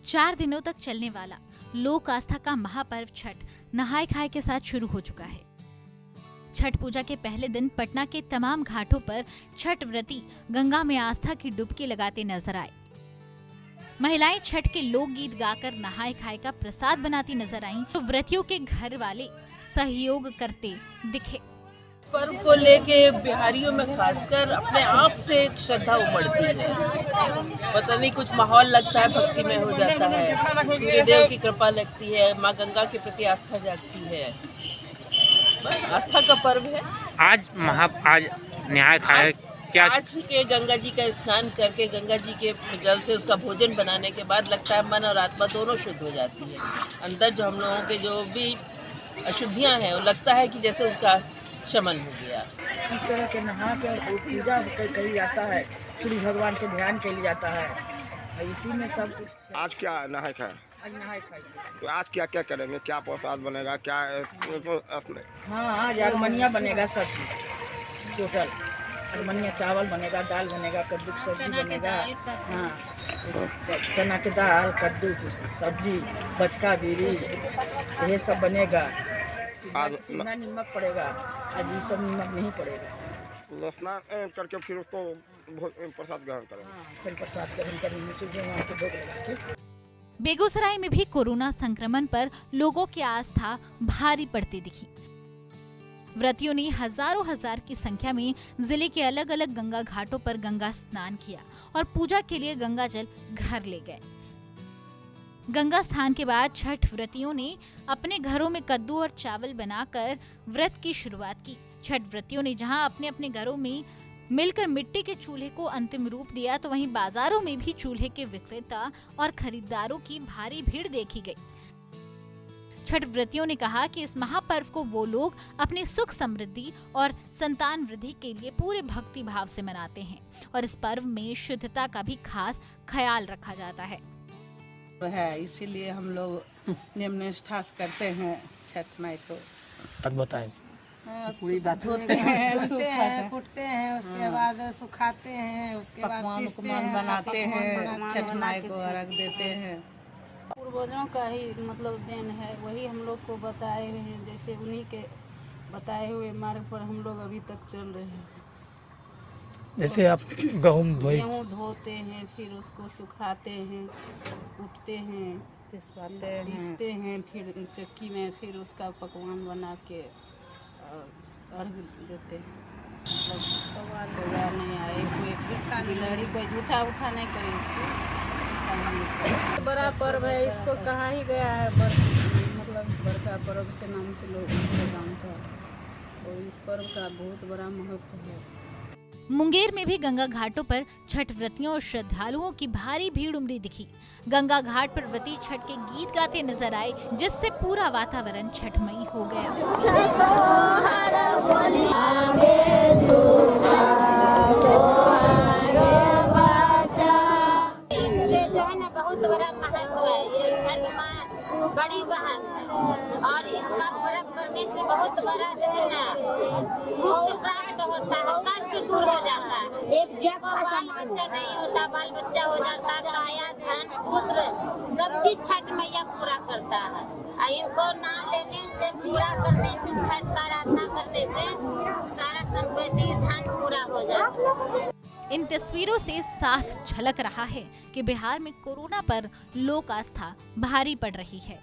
4 दिनों तक चलने वाला लोक आस्था का महापर्व छठ नहाय खाए के साथ शुरू हो चुका है। छठ पूजा के पहले दिन पटना के तमाम घाटों पर छठ व्रती गंगा में आस्था की डुबकी लगाते नजर आए। महिलाएं छठ के लोकगीत गाकर नहाय खाए का प्रसाद बनाती नजर आईं, तो व्रतियों के घर वाले सहयोग करते दिखे। पर्व को लेके बिहारियों में खासकर अपने आप से एक श्रद्धा उमड़ती है। पता नहीं कुछ माहौल लगता है, भक्ति में हो जाता है, सूर्यदेव की कृपा लगती है, माँ गंगा के प्रति आस्था जागती है। बस आस्था का पर्व है। आज नहाय खाए क्या? आज के गंगा जी का स्नान करके गंगा जी के जल से उसका भोजन बनाने के बाद लगता है मन और आत्मा दोनों शुद्ध हो जाती है। अंदर जो हम लोगों के जो भी अशुद्धियां हैं वो लगता है कि जैसे उसका शमन हो गया। इस तरह के नहा के पूजा करी जाता है, सूर्य भगवान के ध्यान के लिए जाता है, इसी में सब कुछ। आज क्या नहाय खाए? आज नहाय खाए। तो आज क्या क्या करेंगे? क्या प्रसाद बनेगा? क्या अपने? हाँ, आज अरमनिया बनेगा, सब टोटल अरमनिया, चावल बनेगा, दाल बनेगा, कद्दू की सब्जी बनेगा, हाँ, चना की दाल, कद्दू की सब्जी, बचका बीरी, ये सब बनेगा। चिकना नमक पड़ेगा, आज ये सब नमक नहीं पड़ेगा। स्नान करके फिर उसको प्रसाद ग्रहण करेंगे। हाँ, फिर प्रसाद ग्रहण करेंगे, सूर्य भगवान को भोग लगा के। बेगूसराय में भी कोरोना संक्रमण पर लोगों की आस्था भारी पड़ती दिखी। व्रतियों ने हजार की संख्या में जिले के अलग अलग गंगा घाटों पर गंगा स्नान किया और पूजा के लिए गंगा जल घर ले गए। गंगा स्नान के बाद छठ व्रतियों ने अपने घरों में कद्दू और चावल बनाकर व्रत की शुरुआत की। छठ व्रतियों ने जहां अपने अपने घरों में मिलकर मिट्टी के चूल्हे को अंतिम रूप दिया, तो वहीं बाजारों में भी चूल्हे के विक्रेता और खरीदारों की भारी भीड़ देखी गई। छठ व्रतियों ने कहा कि इस महापर्व को वो लोग अपने सुख समृद्धि और संतान वृद्धि के लिए पूरे भक्ति भाव से मनाते हैं और इस पर्व में शुद्धता का भी खास ख्याल रखा जाता है। इसीलिए हम लोग नियम निष्ठा से करते हैं छठ माई को। तक बताएं। पूरी बात धोते हैं, कुटते हैं, उसके बाद सुखाते हैं, उसके बाद पीसते हैं, बनाते हैं, छठ माई को अर्घ देते हैं। पूर्वजों का ही मतलब देन है, वही हम लोग को बताए हुए हैं, जैसे उन्हीं के बताए हुए मार्ग पर हम लोग अभी तक चल रहे हैं। जैसे आप गेहूँ धोते हैं, फिर उसको सुखाते हैं, कूटते हैं, पीसते हैं, फिर चक्की में फिर उसका पकवान बना के अर्घ देते हैं। मतलब सवाल नहीं आए, कोई झूठा उठा नहीं करे इसको। बड़ा पर्व है, इसको कहा ही गया है, मतलब बड़का पर्व से नाम से लोग इसको जानते हैं, और इस पर्व का बहुत बड़ा महत्व है। मुंगेर में भी गंगा घाटों पर छठ व्रतियों और श्रद्धालुओं की भारी भीड़ उमड़ी दिखी। गंगा घाट पर व्रती छठ के गीत गाते नजर आए, जिससे पूरा वातावरण छठमयी हो गया। इससे जो है ना बहुत बड़ा महत्व है, ये छठ माँ बड़ी बहन है और इनका पर्व करने से बहुत बड़ा जो है ना मुक्त प्राप्त होता है, कष्ट दूर हो जाता है। एक बाल बच्चा नहीं होता, बाल बच्चा हो जाता है, काया धन पुत्र सब चीज छठ मैया पूरा करता है। इनको नाम लेने से, पूरा करने से, छठ का आराधना करने से सारा संपत्ति धन पूरा हो जाता है। इन तस्वीरों से साफ झलक रहा है कि बिहार में कोरोना पर लोक आस्था भारी पड़ रही है।